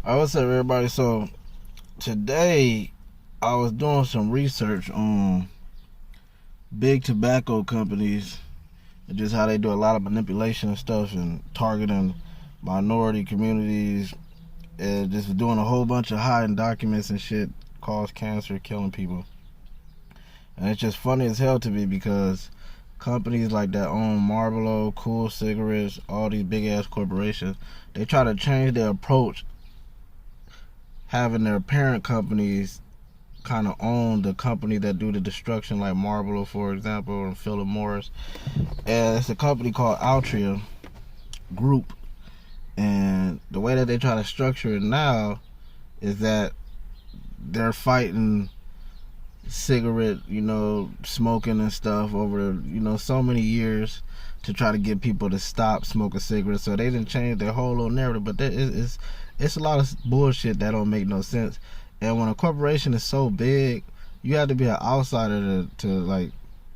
What's up, everybody? So today I was doing some research on big tobacco companies and just how they do a lot of manipulation and stuff and targeting minority communities and just doing a whole bunch of hiding documents and shit, cause cancer, killing people. And it's just funny as hell to me because companies like that own Marlboro, Cool Cigarettes, all these big ass corporations, they try to change their approach, having their parent companies kind of own the company that do the destruction, like Marlboro, for example, and Philip Morris. And it's a company called Altria Group. And the way that they try to structure it now is that they're fighting cigarette, smoking and stuff over, so many years to try to get people to stop smoking cigarettes. So they didn't change their whole little narrative, but it's a lot of bullshit that don't make no sense. And when a corporation is so big, you have to be an outsider to like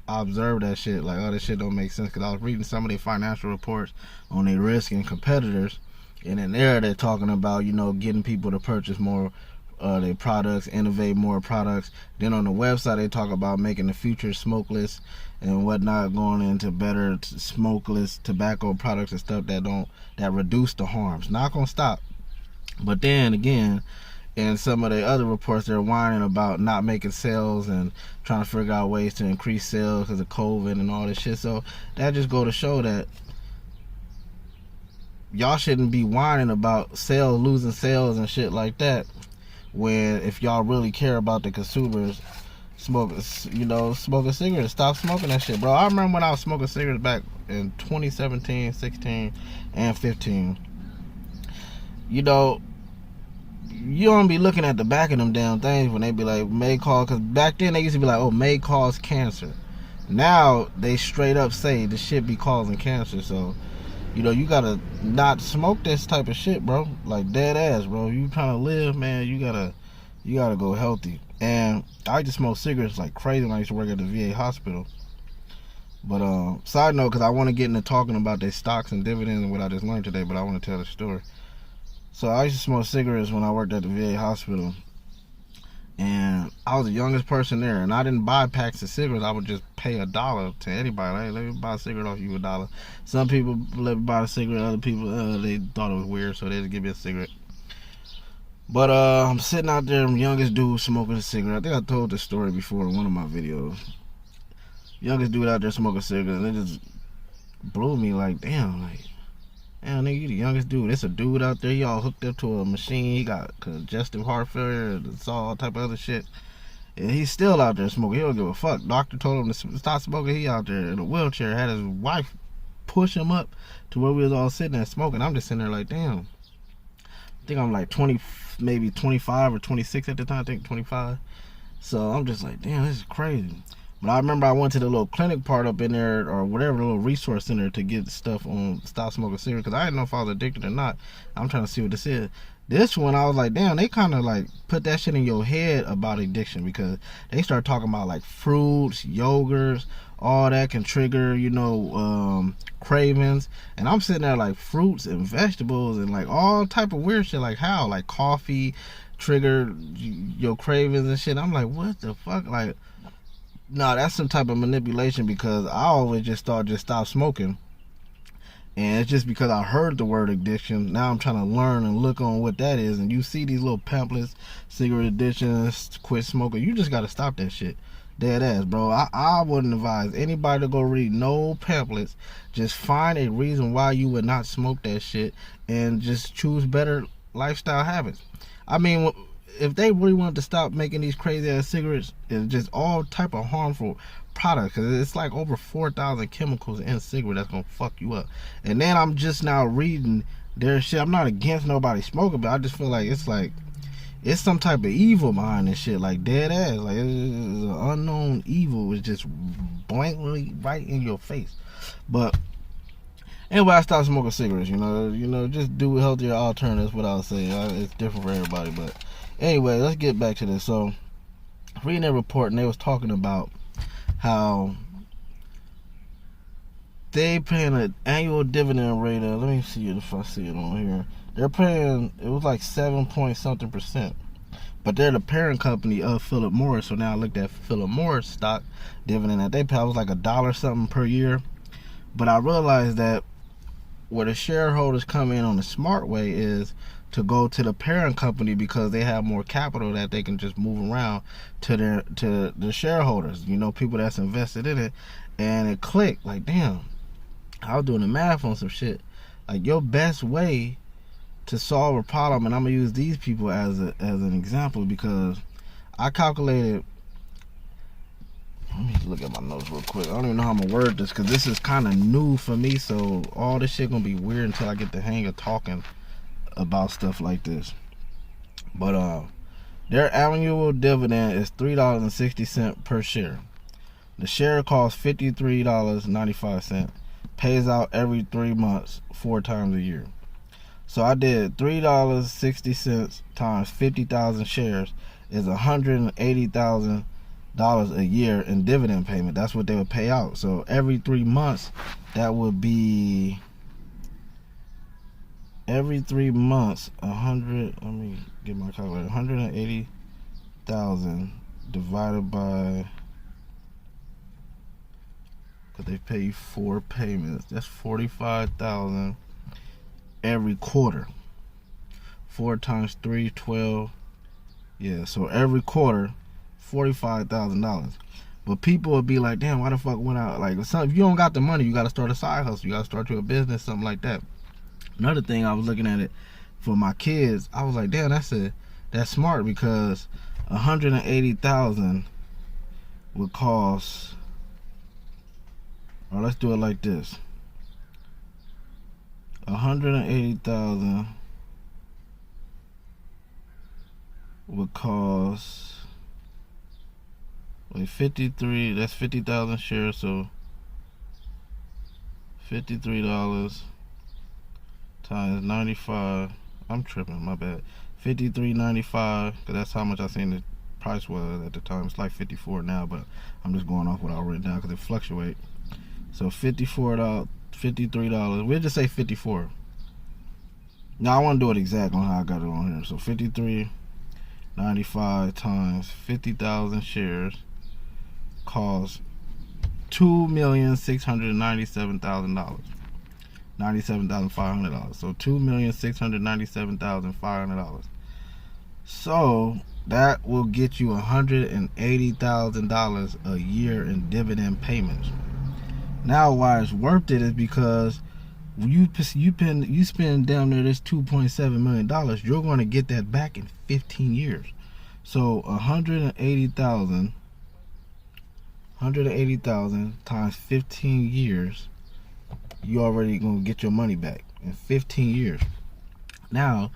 observe that shit. Like, oh, this shit don't make sense. Because I was reading some of their financial reports on their risk and competitors, and in there they're talking about getting people to purchase more their products, innovate more products. Then on the website they talk about making the future smokeless and whatnot, going into better smokeless tobacco products and stuff that reduce the harms. Not gonna stop. But then again, in some of the other reports, they're whining about not making sales and trying to figure out ways to increase sales because of COVID and all this shit. So that just go to show that y'all shouldn't be whining about sales, losing sales and shit like that, when if y'all really care about the consumers smoking cigarettes, stop smoking that shit, bro. I remember when I was smoking cigarettes back in 2017, 16, and 15. You don't be looking at the back of them damn things when they be like, may cause, because back then they used to be like, oh, may cause cancer. Now they straight up say the shit be causing cancer. So you gotta not smoke this type of shit, bro. Like, dead ass, bro. You trying to live, man, you gotta go healthy. And I used to smoke cigarettes like crazy when I used to work at the VA hospital. But side note, because I want to get into talking about their stocks and dividends and what I just learned today, but I want to tell the story. So I used to smoke cigarettes when I worked at the VA hospital, and I was the youngest person there, and I didn't buy packs of cigarettes. I would just pay $1 to anybody. Like, let me buy a cigarette off you, $1. Some people let me buy a cigarette. Other people, they thought it was weird, so they just give me a cigarette. But I'm sitting out there, I'm the youngest dude smoking a cigarette. I think I told this story before in one of my videos. Youngest dude out there smoking a cigarette, and it just blew me like, damn, nigga, you the youngest dude. It's a dude out there, he all hooked up to a machine. He got congestive heart failure, it's all type of other shit. And he's still out there smoking. He don't give a fuck. Doctor told him to stop smoking. He out there in a wheelchair, had his wife push him up to where we was all sitting there smoking. I'm just sitting there like, damn. I think I'm like 20, maybe 25 or 26 at the time. I think 25. So I'm just like, damn, this is crazy. But I remember I went to the little clinic part up in there, or whatever, the little resource center, to get stuff on stop smoking cigarettes, because I didn't know if I was addicted or not. I'm trying to see what this is. This one, I was like, damn, they kind of like put that shit in your head about addiction, because they start talking about like fruits, yogurts, all that can trigger, cravings. And I'm sitting there like fruits and vegetables and like all type of weird shit, like how, like coffee trigger your cravings and shit. I'm like, what the fuck? Like, no, that's some type of manipulation, because I always just thought just stop smoking. And it's just because I heard the word addiction. Now I'm trying to learn and look on what that is. And you see these little pamphlets, cigarette addiction, quit smoking. You just got to stop that shit. Dead ass, bro. I wouldn't advise anybody to go read no pamphlets. Just find a reason why you would not smoke that shit and just choose better lifestyle habits. I mean, if they really wanted to stop making these crazy ass cigarettes, it's just all type of harmful products, because it's like over 4,000 chemicals in cigarette that's gonna fuck you up. And then I'm just now reading their shit. I'm not against nobody smoking, but I just feel like it's some type of evil behind this shit, like dead ass. Like, it's an unknown evil is just blankly right in your face. But anyway, I stopped smoking cigarettes. Just do healthier alternatives. What I'll say, it's different for everybody. But anyway, let's get back to this. So, reading that report, and they was talking about how they paying an annual dividend rate of, let me see if I see it on here. They're paying, it was like 7 point something percent. But they're the parent company of Philip Morris. So now I looked at Philip Morris stock dividend that they pay. It was like $1 something per year. But I realized that where the shareholders come in on the smart way is to go to the parent company, because they have more capital that they can just move around to the shareholders, people that's invested in it. And it clicked, like, damn, I was doing the math on some shit. Like, your best way to solve a problem, and I'm gonna use these people as an example, because I calculated. Let me look at my notes real quick. I don't even know how I'm gonna word this, because this is kind of new for me, so all this shit gonna be weird until I get the hang of talking about stuff like this. But their annual dividend is $3.60 per share. The share costs $53.95, pays out every 3 months, 4 times a year. So I did $3.60 times 50,000 shares is $180,000 a year in dividend payment. That's what they would pay out. So every 3 months, that would be every 3 months 100. Let me get my calculator. 180,000 divided by, because they pay you 4 payments. That's 45,000 every quarter. 4 times 3, 12. Yeah, so every quarter, $45,000. But people would be like, damn, why the fuck went out? Like, if you don't got the money, you got to start a side hustle. You got to start your business, something like that. Another thing, I was looking at it for my kids. I was like, damn, that's smart, because 180,000 would cost. Or let's do it like this. 180,000 would cost, like, 53. That's 50,000 shares, so $53 times 95. I'm tripping, my bad. $53.95, because that's how much I seen the price was at the time. It's like 54 now, but I'm just going off what I written down because it fluctuate. So $53. We'll just say 54. Now I want to do it exact on how I got it on here. So $53.95 times 50,000 shares costs $2,697,000. $97,500. So $2,697,500. So that will get you $180,000 a year in dividend payments. Now, why it's worth it is because you spend down there this $2.7 million, you're going to get that back in 15 years. So 180,000 times 15 years, you already gonna get your money back in 15 years. Now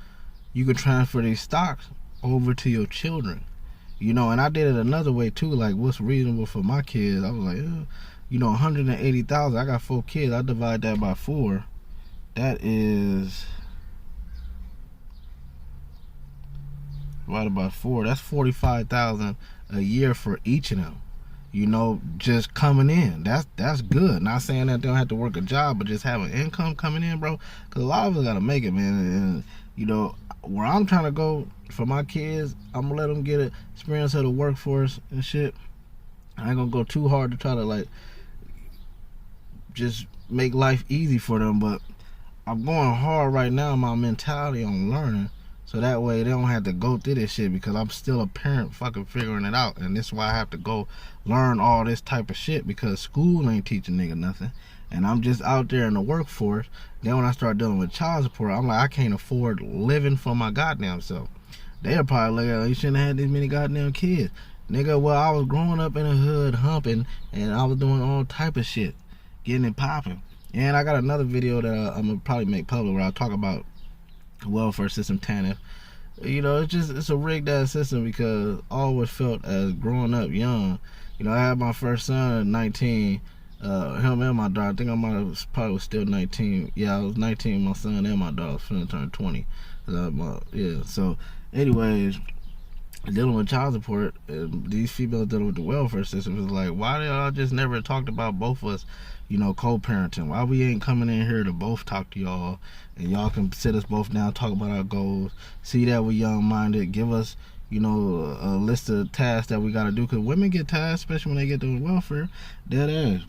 you can transfer these stocks over to your children, and I did it another way too. Like, what's reasonable for my kids? I was like, 180,000. I got 4 kids. I divide that by 4. That is divided by 4. That's 45,000 a year for each of them. Just coming in. That's good. Not saying that they don't have to work a job, but just having income coming in, bro. Because a lot of us gotta make it, man. And where I'm trying to go for my kids, I'm gonna let them get an experience of the workforce and shit. I ain't gonna go too hard to try to, like, just make life easy for them, but I'm going hard right now, my mentality on learning, so that way they don't have to go through this shit, because I'm still a parent fucking figuring it out, and this is why I have to go learn all this type of shit, because school ain't teaching nigga nothing, and I'm just out there in the workforce. Then when I start dealing with child support, I'm like, I can't afford living for my goddamn self. They'll probably look at, you shouldn't have had this many goddamn kids. Nigga, well, I was growing up in the hood humping, and I was doing all type of shit, getting it popping. And I got another video that I'm gonna probably make public where I talk about welfare system, TANF. It's a rigged ass system, because I always felt, as growing up young, I had my first son at 19, him and my daughter. I think I probably was still 19. Yeah, I was 19, my son and my daughter was finna turn 20. So anyways, dealing with child support, these females dealing with the welfare system is like, why did y'all just never talked about both of us, co-parenting? Why we ain't coming in here to both talk to y'all, and y'all can sit us both down, talk about our goals, see that we're young-minded, give us, a list of tasks that we got to do, because women get tasks, especially when they get to welfare, dead ass.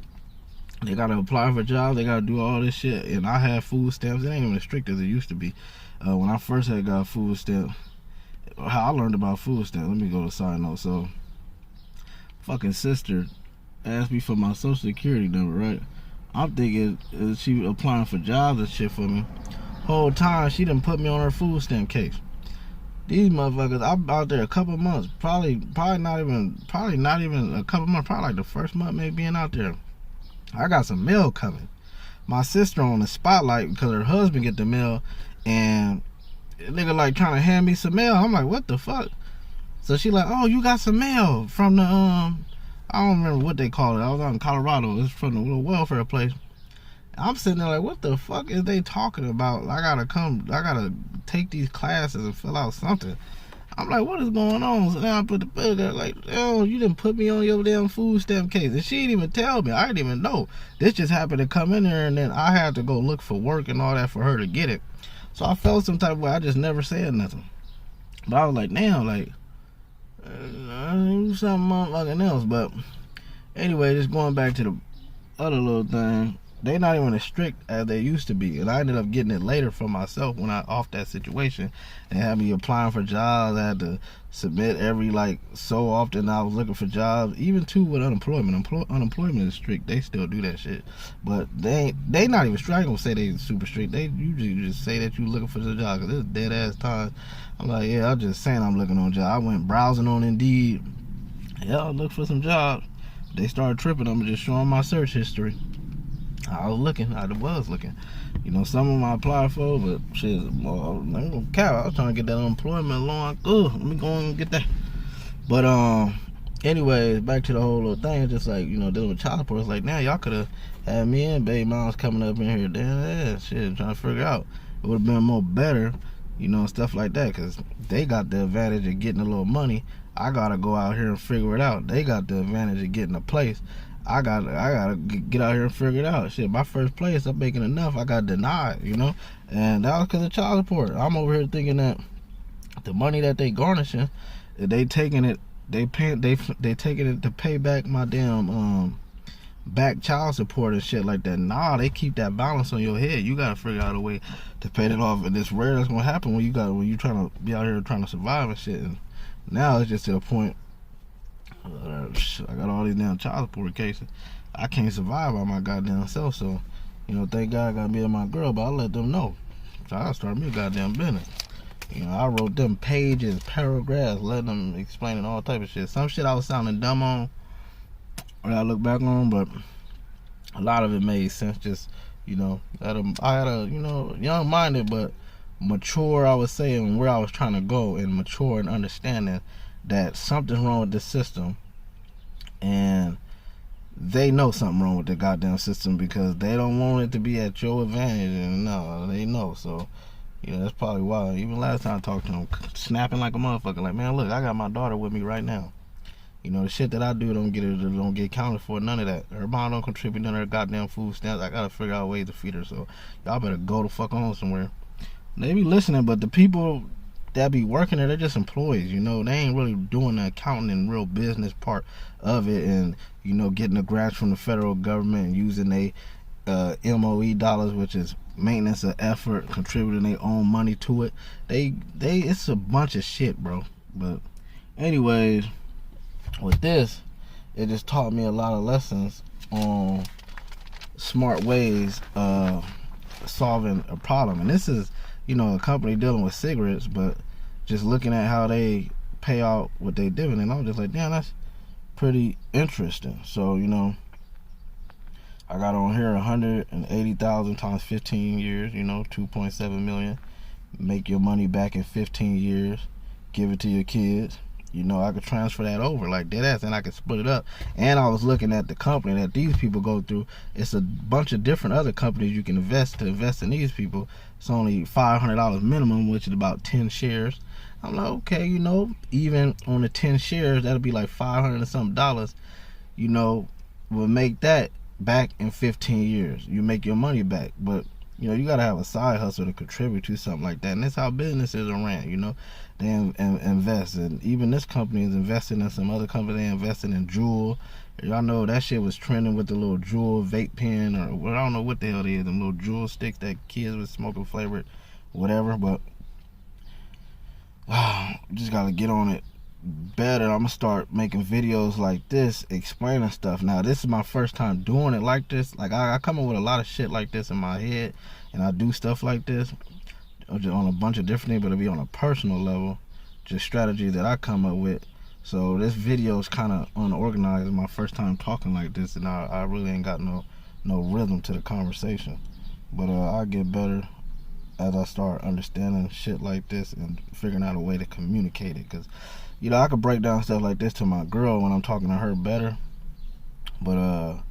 They got to apply for jobs, they got to do all this shit, and I have food stamps. It ain't even as strict as it used to be. When I first had got food stamps, how I learned about food stamps, let me go to side note. So, fucking sister asked me for my social security number, right? I'm thinking she applying for jobs and shit for me. Whole time she done put me on her food stamp case. These motherfuckers, I'm out there a couple months, probably not even a couple months, probably like the first month maybe being out there. I got some mail coming. My sister on the spotlight because her husband get the mail, and nigga like trying to hand me some mail. I'm like, what the fuck? So she like, oh, you got some mail from the I don't remember what they call it. I was out in Colorado. It's from the little welfare place. I'm sitting there like, what the fuck is they talking about? I gotta take these classes and fill out something. I'm like, what is going on? So now I put the bill there like, oh, you didn't put me on your damn food stamp case. And she didn't even tell me. I didn't even know. This just happened to come in there, and then I had to go look for work and all that for her to get it. So I felt some type of way. I just never said nothing. But I was like, damn, like, I do something motherfucking else. But anyway, just going back to the other little thing, they not even as strict as they used to be. And I ended up getting it later for myself when I off that situation. They had me applying for jobs. I had to submit every, like, so often I was looking for jobs. Even too with unemployment. Unemployment is strict. They still do that shit. But they not even strict. I ain't gonna say they super strict. They usually just say that you looking for the job. Cause it's dead ass times. I'm like, yeah, I'm just saying I'm looking on a job. I went browsing on Indeed. Yeah, I looked for some jobs. They started tripping. I'm just showing my search history. I was looking. Some of them I applied for, but shit, well, I ain't gonna count. I was trying to get that unemployment loan. Let me go and get that. But anyways, back to the whole little thing. Just like, dealing with child support. It's like, now y'all could have had me and baby moms coming up in here, damn shit, trying to figure out. It would have been more better, stuff like that, because they got the advantage of getting a little money. I gotta go out here and figure it out. They got the advantage of getting a place. I gotta get out here and figure it out. Shit, my first place, I'm making enough. I got denied, and that was because of child support. I'm over here thinking that the money that they garnishing, they taking it to pay back my damn back child support and shit like that. Nah, they keep that balance on your head. You gotta figure out a way to pay that off, and it's rare that's gonna happen when you trying to be out here trying to survive and shit. And now it's just to a point. I got all these damn child support cases. I can't survive by my goddamn self. So, thank God I got me and my girl, but I let them know. So I started me a goddamn business. I wrote them pages, paragraphs, letting them explaining all type of shit. Some shit I was sounding dumb on, when I look back on, but a lot of it made sense. Just, I had a young-minded but mature, I would say, and where I was trying to go, and mature and understanding that something's wrong with the system, and they know something wrong with the goddamn system because they don't want it to be at your advantage, and no, they know. So, that's probably why. Even last time I talked to them, snapping like a motherfucker, like, man, look, I got my daughter with me right now. The shit that I do don't get counted for, none of that. Her mom don't contribute none of her goddamn food stamps. I gotta figure out ways to feed her, so y'all better go the fuck on somewhere. They be listening, but the people that be working there, they're just employees, they ain't really doing the accounting and real business part of it, and getting the grants from the federal government and using they MOE dollars, which is maintenance of effort, contributing their own money to it. They it's a bunch of shit, bro. But anyways, with this, it just taught me a lot of lessons on smart ways of solving a problem. And this is a company dealing with cigarettes, but just looking at how they pay out what they dividend, I was just like, damn, that's pretty interesting. So, I got on here 180,000 times 15 years, 2.7 million. Make your money back in 15 years. Give it to your kids. I could transfer that over like dead ass, and I could split it up. And I was looking at the company that these people go through. It's a bunch of different other companies you can invest in these people. It's only $500 minimum, which is about 10 shares. I'm like, okay, even on the 10 shares, that'll be like $500 and something dollars. Will make that back in 15 years. You make your money back, but you gotta have a side hustle to contribute to something like that, and that's how businesses are ran. They invest, and even this company is investing in some other company. They investing in Juul. Y'all know that shit was trending with the little Juul vape pen, or I don't know what the hell it is, them little Juul sticks that kids was smoking flavored, whatever. But just gotta get on it better. I'm gonna start making videos like this explaining stuff. Now this is my first time doing it like this. Like I come up with a lot of shit like this in my head, and I do stuff like this just on a bunch of different things, but it'll be on a personal level, just strategies that I come up with. So this video is kind of unorganized. It's my first time talking like this, and I really ain't got no rhythm to the conversation. But I'll get better as I start understanding shit like this and figuring out a way to communicate it. Because I could break down stuff like this to my girl when I'm talking to her better, but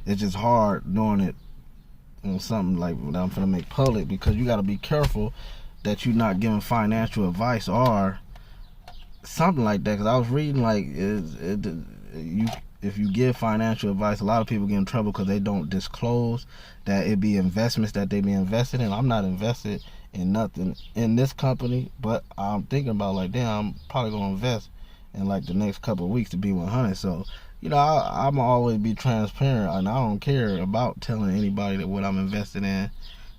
it's just hard doing it on something like that I'm gonna make public, because you got to be careful that you're not giving financial advice or something like that. Because I was reading like if you give financial advice, a lot of people get in trouble because they don't disclose that it be investments that they be invested in. I'm not invested in nothing in this company, but I'm thinking about like, damn, I'm probably gonna invest in like the next couple of weeks to be 100. So I'm always be transparent, and I don't care about telling anybody that what I'm invested in,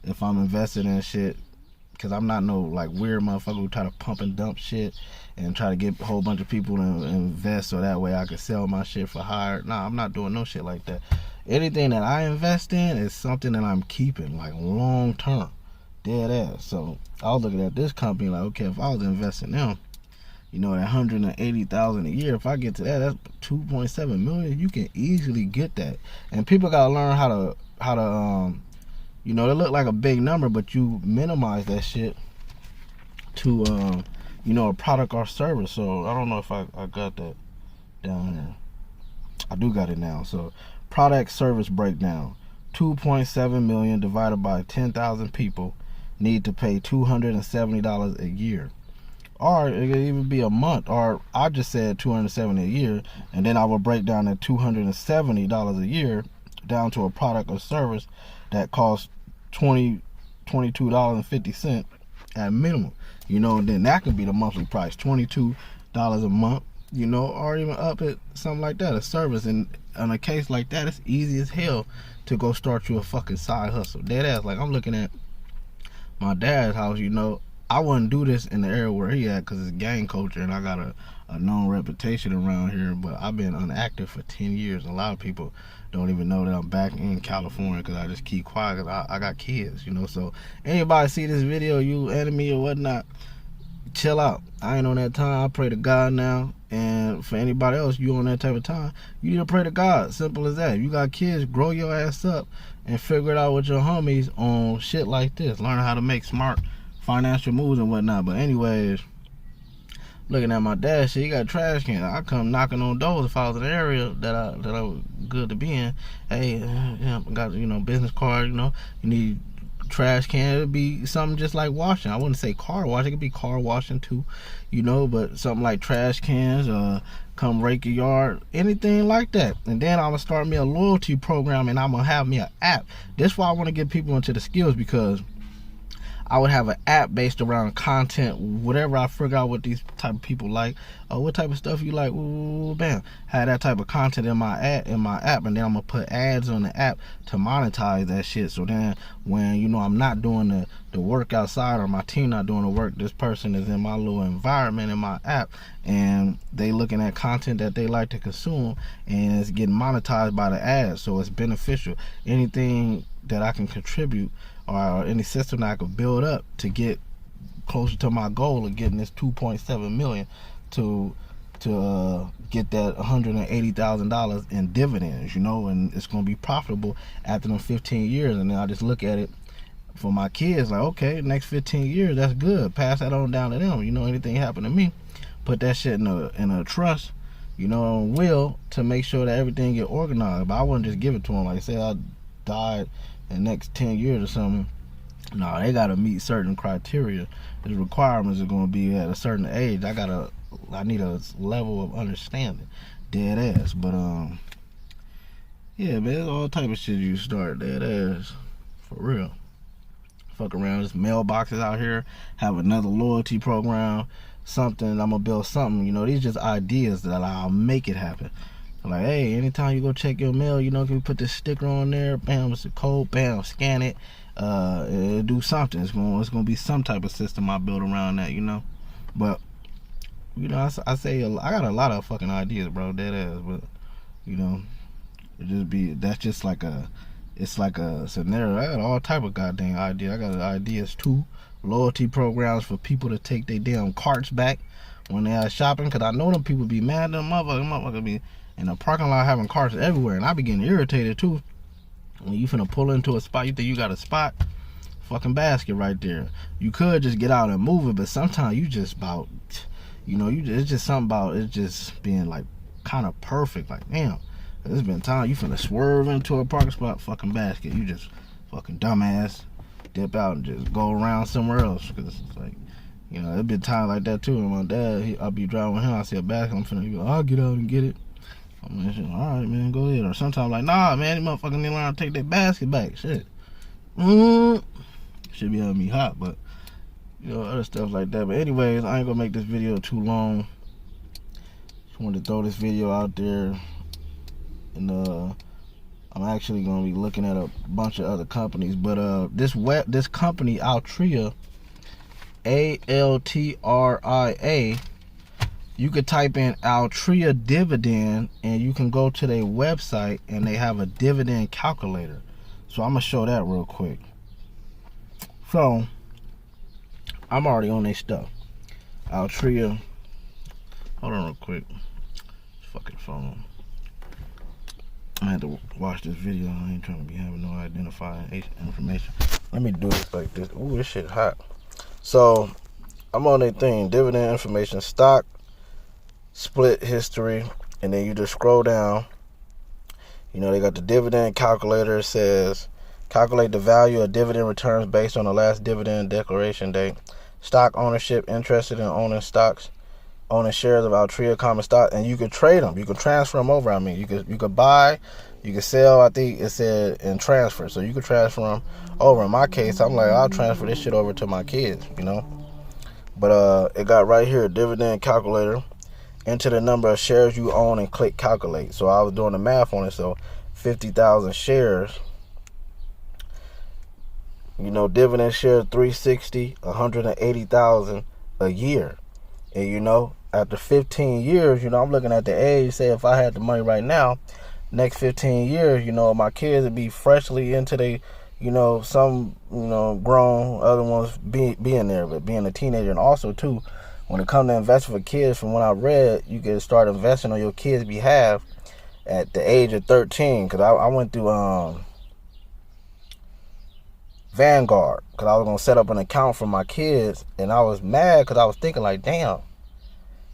if I'm invested in shit, because I'm not no like weird motherfucker who try to pump and dump shit and try to get a whole bunch of people to invest so that way I can sell my shit for higher. Nah, I'm not doing no shit like that. Anything that I invest in is something that I'm keeping like long term, dead ass. So I was looking at this company like, okay, if I was investing in them, that 180,000 a year, if I get to that, that's 2.7 million. You can easily get that, and people gotta learn how to it look like a big number, but you minimize that shit to a product or service. So I don't know if I got that down here. I do got it now. So product service breakdown: 2.7 million divided by 10,000 people need to pay $270 a year. Or it could even be a month, or I just said $270 a year, and then I will break down that $270 a year down to a product or service that costs $22.50 at minimum. And then that could be the monthly price, $22 a month, or even up at something like that, a service. And on a case like that, it's easy as hell to go start you a fucking side hustle. Dead ass. Like, I'm looking at my dad's house, I wouldn't do this in the area where he at, because it's gang culture and I got a known reputation around here, but I've been inactive for 10 years. A lot of people don't even know that I'm back in California because I just keep quiet because I got kids, So anybody see this video, you enemy or whatnot, chill out. I ain't on that time. I pray to God now. And for anybody else, you on that type of time, you need to pray to God. Simple as that. If you got kids, grow your ass up and figure it out with your homies on shit like this. Learn how to make smart financial moves and whatnot. But anyways, looking at my dad shit, he got a trash can. I come knocking on doors if I was in the area that I was good to be in. Hey, I got business card. You need trash can. It'd be something just like washing. I wouldn't say car wash. It could be car washing too, but something like trash cans. Come rake your yard, anything like that. And then I'm gonna start me a loyalty program, and I'm gonna have me an app. That's why I want to get people into the skills, because I would have an app based around content, whatever I figure out what these type of people like, what type of stuff you like, ooh, bam. Have that type of content in my app, and then I'm gonna put ads on the app to monetize that shit. So then when I'm not doing the work outside, or my team not doing the work, this person is in my little environment in my app, and they looking at content that they like to consume, and it's getting monetized by the ads. So it's beneficial. Anything that I can contribute, or any system that I could build up to get closer to my goal of getting this 2.7 million to get that $180,000 in dividends, and it's going to be profitable after them 15 years. And then I just look at it for my kids like, okay, next 15 years, that's good. Pass that on down to them. Anything happen to me, put that shit in a trust, you know, will, to make sure that everything get organized. But I wouldn't just give it to them. Like, say I died in the next 10 years or something. No, they gotta meet certain criteria. The requirements are gonna be at a certain age. I need a level of understanding. Dead ass. But yeah, man, there's all type of shit you start. Dead ass. For real. Fuck around. There's mailboxes out here. Have another loyalty program. Something. I'm gonna build something. You know, these just ideas that I'll make it happen. Like, hey, anytime you go check your mail, you know, can we put this sticker on there? Bam, it's a code. Bam, scan it. It'll do something. It's gonna be some type of system I build around that, you know. But you know, I say I got a lot of fucking ideas, bro. Dead ass. But you know, that's just like it's like a scenario. I got all type of goddamn ideas. I got ideas too. Loyalty programs for people to take their damn carts back when they are shopping, cause I know them people be mad. Them motherfuckers be in the parking lot having carts everywhere, and I be getting irritated too. When you finna pull into a spot, you think you got a spot, fucking basket right there. You could just get out and move it, but sometimes you just about, you know, it's just something about it just being like kind of perfect. Like, damn, there's been time you finna swerve into a parking spot, fucking basket. You just fucking dumbass dip out and just go around somewhere else, because it's like, you know, there's been times like that too. And my dad, I'll be driving with him, I see a basket, I'm finna, he go, I'll get out and get it. I'm like, all right, man, go ahead. Or sometimes like, nah, man, these motherfuckers need to learn to take their basket back. Shit. Should be having me hot, but you know, other stuff like that. But anyways, I ain't gonna make this video too long. Just wanted to throw this video out there. And I'm actually gonna be looking at a bunch of other companies. But this company, Altria, Altria, you could type in Altria dividend and you can go to their website and they have a dividend calculator. So I'm gonna show that real quick. So I'm already on their stuff. Altria, hold on real quick. Fucking phone. I had to watch this video. I ain't trying to be having no identifying information. Let me do it like this. Ooh, this shit hot. So I'm on their thing, dividend information, stock split history, and then you just scroll down. You know, they got the dividend calculator. It says calculate the value of dividend returns based on the last dividend declaration date. Stock ownership, interested in owning stocks, owning shares of Altria common stock, and you can trade them. You can transfer them over. I mean, you could buy, you can sell. I think it said and transfer, so you could transfer them over. In my case, I'm like, I'll transfer this shit over to my kids, you know. But it got right here, dividend calculator. Enter the number of shares you own and click calculate. So I was doing the math on it. So 50,000 shares. You know, dividend shares 360, 180,000 a year. And you know, after 15 years, you know, I'm looking at the age. Say if I had the money right now, next 15 years, you know, my kids would be freshly into the, you know, some, you know, grown, other ones being there, but being a teenager. And also too, when it comes to investing for kids, from what I read, you can start investing on your kids' behalf at the age of 13. Because I went through Vanguard, because I was going to set up an account for my kids. And I was mad because I was thinking like, damn,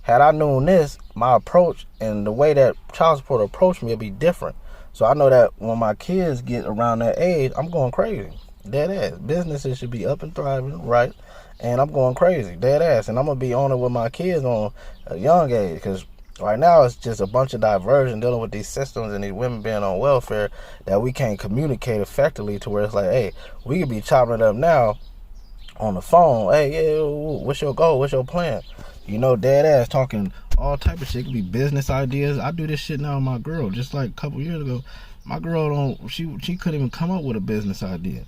had I known this, my approach and the way that child support approached me would be different. So I know that when my kids get around that age, I'm going crazy. Dead ass. Businesses should be up and thriving, right? And I'm going crazy, dead ass. And I'm going to be on it with my kids on a young age. Because right now it's just a bunch of diversion dealing with these systems and these women being on welfare that we can't communicate effectively, to where it's like, hey, we could be chopping it up now on the phone. Hey, yeah, what's your goal? What's your plan? You know, dead ass, talking all type of shit. It could be business ideas. I do this shit now with my girl. Just like a couple years ago, my girl she couldn't even come up with a business idea.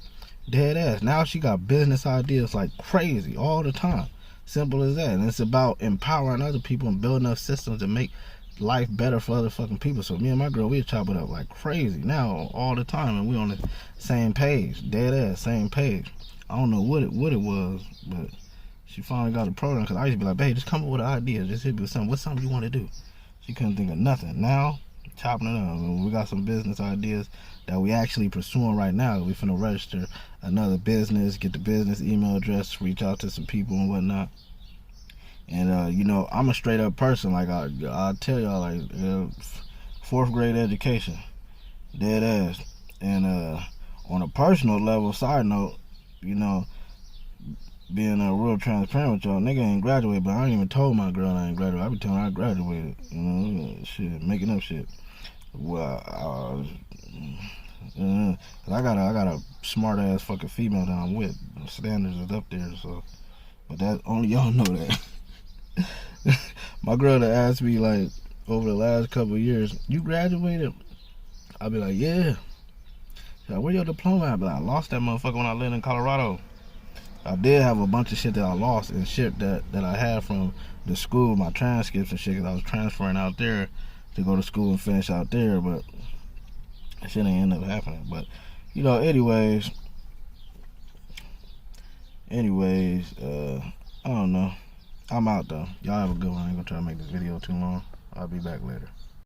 Dead ass. Now she got business ideas like crazy all the time. Simple as that. And it's about empowering other people and building up systems to make life better for other fucking people. So me and my girl, we chop it up like crazy now all the time, and we on the same page. Dead ass, same page. I don't know what it was, but she finally got a program. Because I used to be like, babe, just come up with an idea. Just hit me with something. What's something you want to do? She couldn't think of nothing. Now, chopping it up. We got some business ideas that we actually pursuing right now. We finna register another business, get the business email address, reach out to some people and whatnot. And you know, I'm a straight up person. Like I tell y'all, like fourth grade education, dead ass. And on a personal level, side note, you know, being real transparent with y'all, nigga ain't graduated, but I ain't even told my girl I ain't graduated. I be telling her I graduated, you know, shit, making up shit. Well, I got a smart ass fucking female that I'm with. The standards is up there, so. But that only y'all know that. My girl that asked me like over the last couple of years, you graduated? I'll be like, yeah. She's like, where your diploma at? I lost that motherfucker when I lived in Colorado. I did have a bunch of shit that I lost and shit that I had from the school, my transcripts and shit, because I was transferring out there to go to school and finish out there, but that shit ain't end up happening. But, you know, anyways, I don't know. I'm out though. Y'all have a good one. I ain't gonna try to make this video too long. I'll be back later.